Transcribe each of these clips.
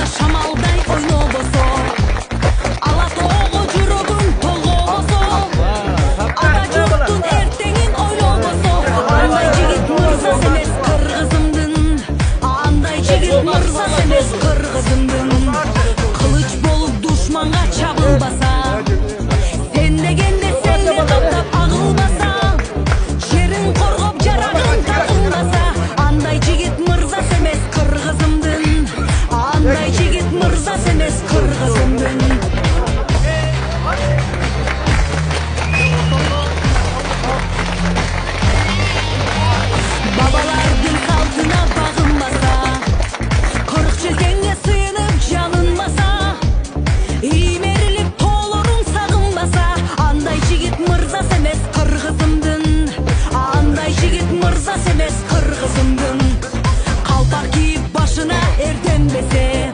Анда шамалдай ойнобосо, ала тоого жүрөгүң толгобосо, ата журттун эртеңин ойлобосо, андай жигит мырзас эмес кыргызымдын, андай жигит мырзас эмес кыргызымдын. Кылыч болуп душманга чабылбаса, сен дегенде сенге каптап агылбаса, жерин коргоп жарагын тартылбаса, андай жигит мырзас эмес кыргызымдын, андай жигит мырзас эмес кыргызымдын. Бабалардын салтына багынбаса, 40 желкеңге сыйынып жалынбаса, иймерилип тоолорун сагынбаса, андай жигит мырзас эмес кыргызымдын, андай жигит мырзас эмес кыргызымдын. Калпак кийип башына эрденбесе,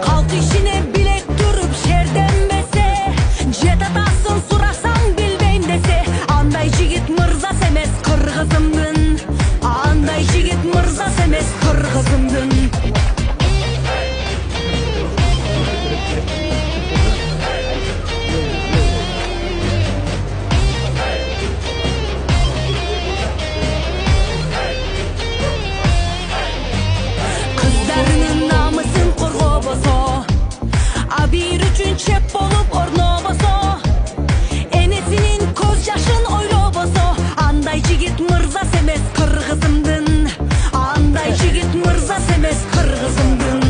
калк ишине билек туруп шерденбесе, жет атасын сурасаң билбейм десе, андай жигит мырзас эмес кыргызымдын, андай жигит мырзас эмес кыргызымдын. Кыздарынын намысын коргобосо, абийир үчүн чеп болуп орнобосо, энесинин көз жашын ойлобосо, андай жигит мырзас эмес кыргызымдын, андай жигит мырзас эмес кыргызымдын.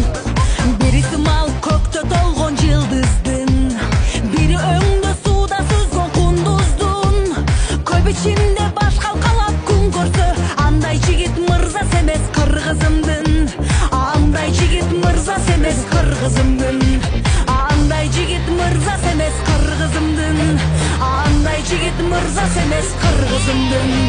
Бири сымал көктө толгон жылдыздын, бири өңдө сууда сүзгөн кундуздун, көп ичинде баш калкалап күн көрсө, андай жигит мырзас эмес кыргызымдын, андай жигит мырзас эмес кыргызымдын, андай жигит мырзас эмес кыргызымдын, андай жигит мырзас эмес кыргызымдын.